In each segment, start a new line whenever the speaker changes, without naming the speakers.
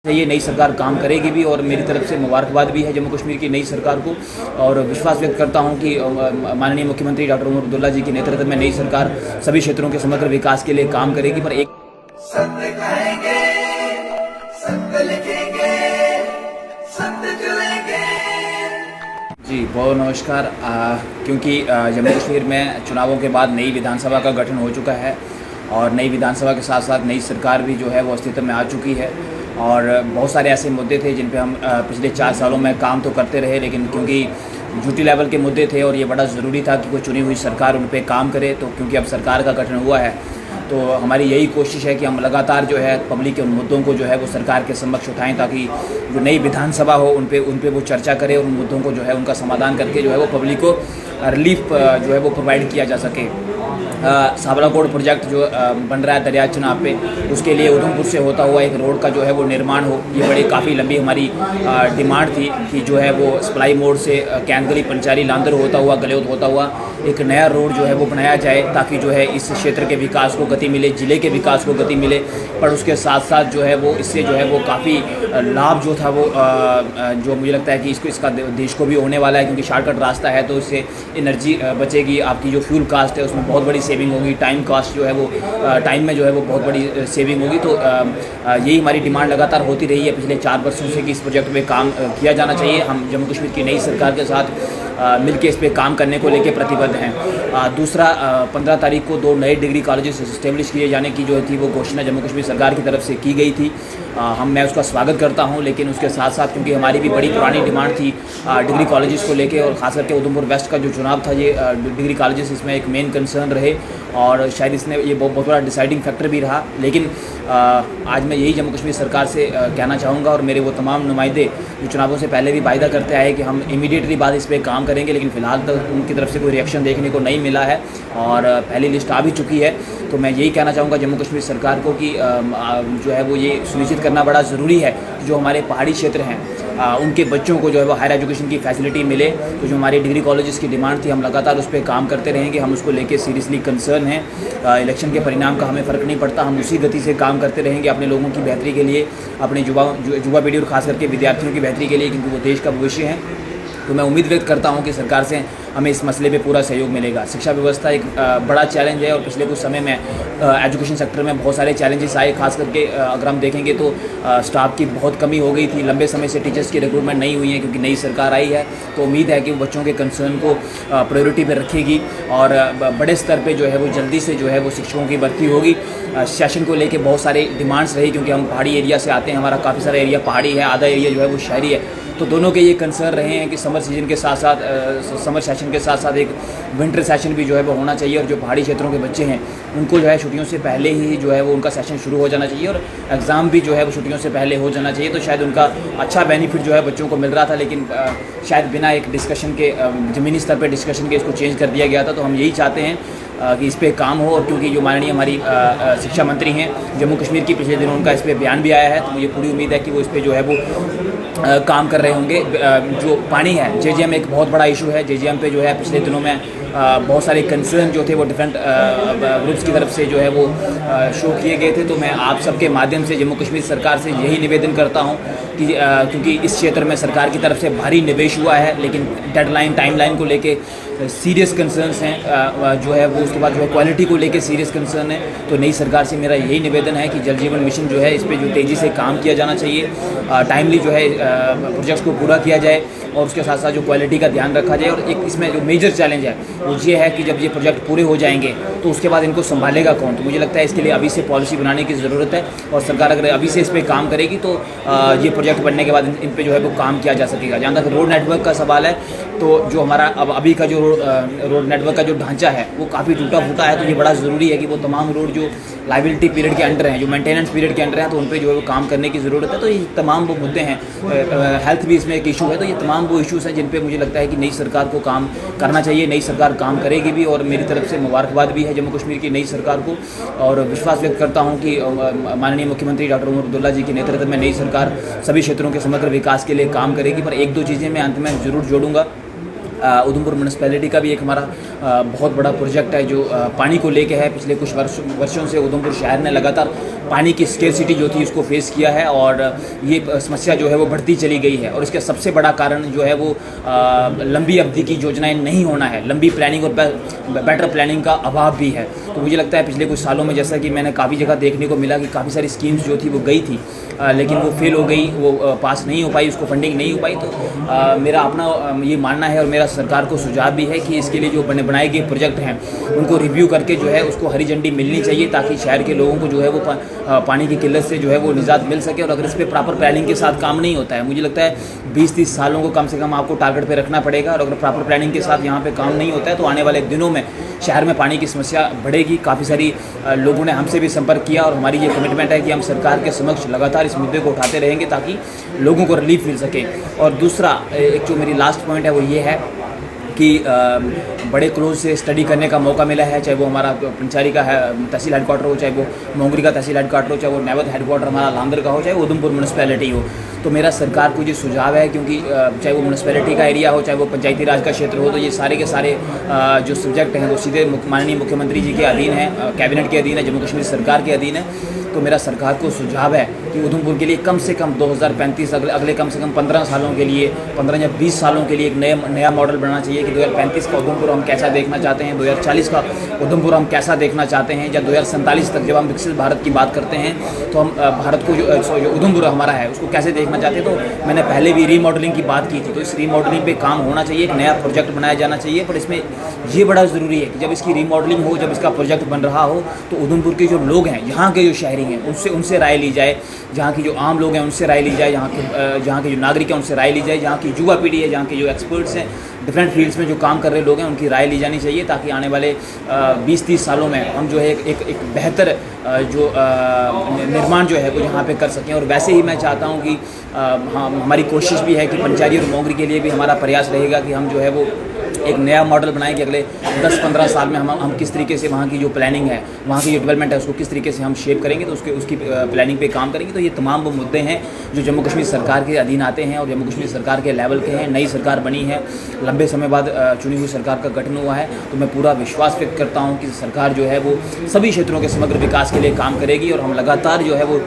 ये नई सरकार काम करेगी भी और मेरी तरफ से मुबारकबाद भी है जम्मू कश्मीर की नई सरकार को। और विश्वास व्यक्त करता हूं कि माननीय मुख्यमंत्री डॉक्टर उमर अब्दुल्ला जी के नेतृत्व में नई सरकार सभी क्षेत्रों के समग्र विकास के लिए काम करेगी। पर एक
सत्य कहेंगे, सत्य लिखेंगे, सत्य चलेंगे।
जी बहुत नमस्कार। क्योंकि जम्मू कश्मीर में चुनावों के बाद नई विधानसभा का गठन हो चुका है और नई विधानसभा के साथ साथ नई सरकार भी जो है वो अस्तित्व में आ चुकी है। और बहुत सारे ऐसे मुद्दे थे जिन पे हम पिछले 4 सालों में काम तो करते रहे, लेकिन क्योंकि ड्यूटी लेवल के मुद्दे थे और ये बड़ा ज़रूरी था कि कोई चुनी हुई सरकार उन पे काम करे। तो क्योंकि अब सरकार का गठन हुआ है तो हमारी यही कोशिश है कि हम लगातार जो है पब्लिक के उन मुद्दों को जो है वो सरकार के समक्ष उठाएं, ताकि जो नई विधानसभा हो उन पे वो चर्चा करे और उन मुद्दों को जो है उनका समाधान करके जो है वो पब्लिक को रिलीफ जो है वो प्रोवाइड किया जा सके। साबलाकोट प्रोजेक्ट जो बन रहा है दरिया चुनाव पे, उसके लिए उधमपुर से होता हुआ एक रोड का जो है वो निर्माण हो, ये बड़ी काफ़ी लंबी हमारी डिमांड थी कि जो है वो सप्लाई मोड़ से कैंदगली पंचारी लांदर होता हुआ गलेउत होता हुआ एक नया रोड जो है वो बनाया जाए, ताकि जो है इस क्षेत्र के विकास को गति मिले, ज़िले के विकास को गति मिले। पर उसके साथ साथ जो है वो इससे जो है वो काफ़ी लाभ जो था वो जो मुझे लगता है कि इसका देश को भी होने वाला है, क्योंकि शॉर्टकट रास्ता है तो इससे एनर्जी बचेगी, आपकी जो फ्यूल कास्ट है उसमें बहुत बड़ी सेविंग होगी, टाइम कास्ट जो है वो टाइम में जो है वो बहुत बड़ी सेविंग होगी। तो यही हमारी डिमांड लगातार होती रही है पिछले 4 वर्षों से कि इस प्रोजेक्ट में काम किया जाना चाहिए। हम जम्मू कश्मीर की नई सरकार के साथ मिलकर इस पे काम करने को लेकर प्रतिबद्ध हैं। दूसरा 15 तारीख को 2 नए डिग्री कॉलेजेस इस्टेब्लिश किए जाने की जो थी वो घोषणा जम्मू कश्मीर सरकार की तरफ से की गई थी। मैं उसका स्वागत करता हूं, लेकिन उसके साथ साथ क्योंकि हमारी भी बड़ी पुरानी डिमांड थी डिग्री कॉलेजेस को लेके, और ख़ास करके उधमपुर वेस्ट का जो चुनाव था ये डिग्री कॉलेजेस इसमें एक मेन कंसर्न रहे और शायद इसने ये बहुत बड़ा डिसाइडिंग फैक्टर भी रहा। लेकिन आज मैं यही जम्मू कश्मीर सरकार से कहना चाहूँगा और मेरे वो तमाम नुमाइंदे जो चुनावों से पहले भी वायदा करते आए कि हम इमीडिएटली बाद इस पर काम करेंगे, लेकिन फ़िलहाल तक उनकी तरफ से कोई रिएक्शन देखने को नहीं मिला है और पहली लिस्ट आ भी चुकी है। तो मैं यही कहना चाहूँगा जम्मू कश्मीर सरकार को कि जो है वो ये सुनिश्चित करना बड़ा ज़रूरी है कि जो हमारे पहाड़ी क्षेत्र हैं उनके बच्चों को जो है वो हायर एजुकेशन की फैसिलिटी मिले। तो जो हमारी डिग्री कॉलेजेस की डिमांड थी हम लगातार उस पर काम करते रहेंगे, हम उसको लेके सीरियसली कंसर्न हैं। इलेक्शन के परिणाम का हमें फ़र्क नहीं पड़ता, हम उसी गति से काम करते रहेंगे अपने लोगों की बेहतरी के लिए, अपने युवा पीढ़ी और ख़ास करके विद्यार्थियों की बेहतरी के लिए, क्योंकि वो देश का भविष्य है। तो मैं उम्मीद व्यक्त करता हूं कि सरकार से हमें इस मसले पे पूरा सहयोग मिलेगा। शिक्षा व्यवस्था एक बड़ा चैलेंज है और पिछले कुछ समय में एजुकेशन सेक्टर में बहुत सारे चैलेंजेस आए, खास करके अगर हम देखेंगे तो स्टाफ की बहुत कमी हो गई थी, लंबे समय से टीचर्स की रिक्रूटमेंट नहीं हुई है क्योंकि नई सरकार आई है। तो उम्मीद है कि वो बच्चों के कंसर्न को प्रायोरिटी पर रखेगी और बड़े स्तर पर जो है वो जल्दी से जो है वो शिक्षकों की भर्ती होगी। सेशन को लेके बहुत सारे डिमांड्स रही, क्योंकि हम पहाड़ी एरिया से आते हैं, हमारा काफ़ी सारा एरिया पहाड़ी है, आधा एरिया जो है वो शहरी है। तो दोनों के ये कंसर्न रहे हैं कि समर सीजन के साथ साथ समर सेशन के साथ साथ एक विंटर सेशन भी जो है वो होना चाहिए, और जो पहाड़ी क्षेत्रों के बच्चे हैं उनको जो है छुट्टियों से पहले ही जो है वो उनका सेशन शुरू हो जाना चाहिए और एग्ज़ाम भी जो है वो छुट्टियों से पहले हो जाना चाहिए। तो शायद उनका अच्छा बेनिफिट जो है बच्चों को मिल रहा था, लेकिन शायद बिना एक डिस्कशन के ज़मीनी स्तर पर डिस्कशन के इसको चेंज कर दिया गया था। तो हम यही चाहते हैं कि इस पे काम हो, और क्योंकि जो माननीय हमारी शिक्षा मंत्री हैं जम्मू कश्मीर की, पिछले दिनों उनका इस पे बयान भी आया है, तो मुझे पूरी उम्मीद है कि वो इस पे जो है वो काम कर रहे होंगे। जो पानी है, जेजीएम एक बहुत बड़ा इशू है। जेजीएम पे जो है पिछले दिनों में बहुत सारे कंसर्न जो थे वो डिफरेंट ग्रुप्स की तरफ से जो है वो शो किए गए थे। तो मैं आप सबके माध्यम से जम्मू कश्मीर सरकार से यही निवेदन करता हूं कि क्योंकि इस क्षेत्र में सरकार की तरफ से भारी निवेश हुआ है, लेकिन डेडलाइन टाइमलाइन को लेके सीरियस कंसर्न्स हैं जो है वो, उसके बाद जो है क्वालिटी को लेके सीरियस कंसर्न है। तो नई सरकार से मेरा यही निवेदन है कि जल जीवन मिशन जो है इस पर जो तेज़ी से काम किया जाना चाहिए, टाइमली जो है प्रोजेक्ट्स को पूरा किया जाए और उसके साथ साथ जो क्वालिटी का ध्यान रखा जाए। और एक इसमें जो मेजर चैलेंज है वो ये है कि जब ये प्रोजेक्ट पूरे हो जाएंगे तो उसके बाद इनको संभालेगा कौन। तो मुझे लगता है इसके लिए अभी से पॉलिसी बनाने की ज़रूरत है, और सरकार अगर अभी से इस पर काम करेगी तो ये प्रोजेक्ट बनने के बाद इन पे जो है वो काम किया जा सकेगा। जहाँ तक रोड नेटवर्क का सवाल है, तो जो हमारा अभी का जो रोड नेटवर्क का जो ढांचा है वो काफ़ी टूटा फूटा है। तो ये बड़ा ज़रूरी है कि वो तमाम रोड जो लाइबिलिटी पीरियड के अंडर हैं, जो मेंटेनेंस पीरियड के अंडर हैं, तो उन पर जो है वो काम करने की ज़रूरत है। तो ये तमाम वो मुद्दे हैं, हेल्थ भी इसमें एक इशू है। तो ये तमाम वो इशूज़ हैं जिन पे मुझे लगता है कि नई सरकार को काम करना चाहिए। नई सरकार काम करेगी भी और मेरी तरफ से मुबारकबाद भी है जम्मू कश्मीर की नई सरकार को, और विश्वास व्यक्त करता हूँ कि माननीय मुख्यमंत्री डॉक्टर उमर अब्दुल्ला जी के नेतृत्व में नई सरकार सभी क्षेत्रों के समग्र विकास के लिए काम करेगी। पर 1-2 चीज़ें मैं अंत में ज़रूर जोड़ूंगा। उधमपुर म्यूनसिपैलिटी का भी एक हमारा बहुत बड़ा प्रोजेक्ट है जो पानी को लेके है। पिछले कुछ वर्षों से उधमपुर शहर ने लगातार पानी की स्केर्सिटी जो थी उसको फेस किया है और ये समस्या जो है वो बढ़ती चली गई है। और इसका सबसे बड़ा कारण जो है वो लंबी अवधि की योजनाएं नहीं होना है, लंबी प्लानिंग और बेटर प्लानिंग का अभाव भी है। तो मुझे लगता है पिछले कुछ सालों में जैसा कि मैंने काफ़ी जगह देखने को मिला कि काफ़ी सारी स्कीम्स जो थी वो गई थी, लेकिन वो फेल हो गई, वो पास नहीं हो पाई, उसको फंडिंग नहीं हो पाई। तो मेरा अपना ये मानना है और मेरा सरकार को सुझाव भी है कि इसके लिए जो बनाए गए प्रोजेक्ट हैं उनको रिव्यू करके जो है उसको हरी झंडी मिलनी चाहिए, ताकि शहर के लोगों को जो है वो पानी की किल्लत से जो है वो निजात मिल सके। और अगर इस पर प्रॉपर प्लानिंग के साथ काम नहीं होता है, मुझे लगता है 20-30 सालों को कम से कम आपको टारगेट पे रखना पड़ेगा। और अगर प्रॉपर प्लानिंग के साथ यहाँ पे काम नहीं होता है तो आने वाले दिनों में शहर में पानी की समस्या बढ़ेगी। काफ़ी सारी लोगों ने हमसे भी संपर्क किया और हमारी ये कमिटमेंट है कि हम सरकार के समक्ष लगातार इस मुद्दे को उठाते रहेंगे ताकि लोगों को रिलीफ मिल सके। और दूसरा एक जो मेरी लास्ट पॉइंट है वो ये है कि बड़े क्लोज से स्टडी करने का मौका मिला है, चाहे वो हमारा पंचारी का है तहसील हेडक्वार्टर हो, चाहे वो मोंगरी का तहसील हेडक्वार्टर हो, चाहे वो नैवत हेडक्वार्टर हमारा लांदर का हो, चाहे वो उधमपुर म्यूनसिपैलिटी हो। तो मेरा सरकार को ये सुझाव है, क्योंकि चाहे वो म्यूनसिपैलिटी का एरिया हो, चाहे वो पंचायती राज का क्षेत्र हो, तो ये सारे के सारे जो सब्जेक्ट हैं वो सीधे माननीय मुख्यमंत्री जी के अधीन है, कैबिनेट के अधीन है, जम्मू कश्मीर सरकार के अधीन है। तो मेरा सरकार को सुझाव है कि उधमपुर के लिए कम से कम 2035 अगले कम से कम 15 सालों के लिए, 15 या 20 सालों के लिए एक नया मॉडल बनाना चाहिए कि 2035 का उधमपुर हम कैसा देखना चाहते हैं, 2040 का उधमपुर हम कैसा देखना चाहते हैं, या 2047 तक जब हम विकसित भारत की बात करते हैं तो हम भारत को जो उधमपुर हमारा है उसको कैसे देखना चाहते हैं। तो मैंने पहले भी रीमॉडलिंग की बात की थी, तो इस रीमॉडलिंग पे काम होना चाहिए, एक नया प्रोजेक्ट बनाया जाना चाहिए। पर इसमें ये बड़ा ज़रूरी है कि जब इसकी रीमॉडलिंग हो, जब इसका प्रोजेक्ट बन रहा हो, तो उधमपुर के जो लोग हैं, यहाँ के जो शहरी हैं, उनसे राय ली जाए, जहाँ की जो आम लोग हैं उनसे राय ली जाए, जहाँ के जो नागरिक हैं उनसे राय ली जाए, जहाँ की युवा पीढ़ी है, जहाँ के जो एक्सपर्ट्स हैं, डिफरेंट फील्ड्स में जो काम कर रहे लोग हैं, उनकी राय ली जानी चाहिए, ताकि आने वाले 20-30 सालों में हम जो है एक बेहतर जो निर्माण जो है वो यहाँ पे कर सकें। और वैसे ही मैं चाहता हूँ कि हमारी कोशिश भी है कि पंचायती और मोंगरी के लिए भी हमारा प्रयास रहेगा कि हम जो है वो एक नया मॉडल बनाएं कि अगले 10-15 साल में हम किस तरीके से वहाँ की जो प्लानिंग है, वहाँ की जो डेवलपमेंट है, उसको किस तरीके से हम शेप करेंगे, तो उसकी प्लानिंग पे काम करेंगे। तो ये तमाम वो मुद्दे हैं जो जम्मू कश्मीर सरकार के अधीन आते हैं और जम्मू कश्मीर सरकार के लेवल के हैं। नई सरकार बनी है, लंबे समय बाद चुनी हुई सरकार का गठन हुआ है, तो मैं पूरा विश्वास व्यक्त करता हूँ कि सरकार जो है वो सभी क्षेत्रों के समग्र विकास के लिए काम करेगी और हम लगातार जो है वो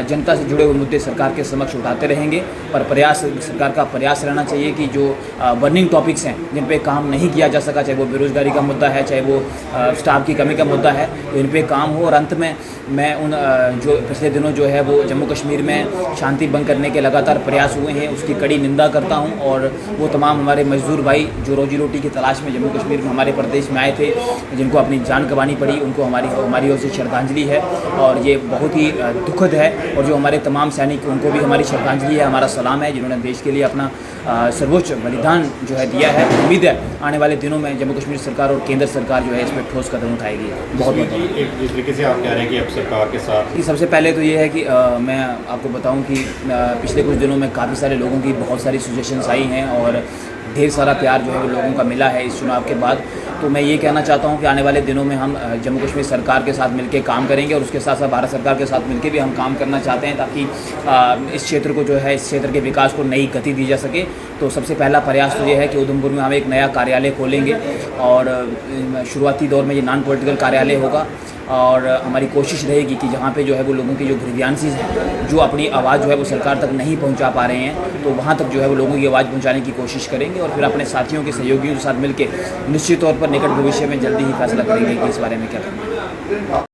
जनता से जुड़े हुए मुद्दे सरकार के समक्ष उठाते रहेंगे। पर सरकार का प्रयास रहना चाहिए कि जो बर्निंग टॉपिक्स हैं जिन पे काम नहीं किया जा सका, चाहे वो बेरोजगारी का मुद्दा है, चाहे वो स्टाफ की कमी का मुद्दा है, तो इन पे काम हो। और अंत में मैं उन जो पिछले दिनों जो है वो जम्मू कश्मीर में शांति भंग करने के लगातार प्रयास हुए हैं, उसकी कड़ी निंदा करता हूं। और वो तमाम हमारे मजदूर भाई जो रोजी रोटी की तलाश में जम्मू कश्मीर में हमारे प्रदेश में आए थे, जिनको अपनी जान गंवानी पड़ी, उनको हमारी ओर से श्रद्धांजलि है और ये बहुत ही दुखद है। और जो हमारे तमाम सैनिक, उनको भी हमारी श्रद्धांजलि है, हमारा सलाम है, जिन्होंने देश के लिए अपना सर्वोच्च बलिदान जो है दिया है। उम्मीद है आने वाले दिनों में जम्मू कश्मीर सरकार और केंद्र सरकार जो है इस पर ठोस कदम उठाएगी। बहुत
एक तरीके से आप कह रहे हैं कि अब सरकार के साथ
सबसे पहले तो ये है कि मैं आपको बताऊं कि पिछले कुछ दिनों में काफ़ी सारे लोगों की बहुत सारी सजेशंस आई हैं और ढेर सारा प्यार जो है वो लोगों का मिला है इस चुनाव के बाद। तो मैं ये कहना चाहता हूँ कि आने वाले दिनों में हम जम्मू कश्मीर सरकार के साथ मिलकर काम करेंगे और उसके साथ साथ भारत सरकार के साथ मिलकर भी हम काम करना चाहते हैं, ताकि इस क्षेत्र को जो है, इस क्षेत्र के विकास को नई गति दी जा सके। तो सबसे पहला प्रयास तो ये है कि उधमपुर में हम एक नया कार्यालय खोलेंगे और शुरुआती दौर में ये नॉन पॉलिटिकल कार्यालय होगा। और हमारी कोशिश रहेगी कि जहाँ पे जो है वो लोगों की जो ग्रीवियांसेस हैं, जो अपनी आवाज़ जो है वो सरकार तक नहीं पहुँचा पा रहे हैं, तो वहाँ तक जो है वो लोगों की आवाज़ पहुँचाने की कोशिश करेंगे और फिर अपने साथियों के सहयोगियों के साथ मिलकर निश्चित तौर पर निकट भविष्य में जल्दी ही फैसला करेंगे कि इस बारे में क्या करना है।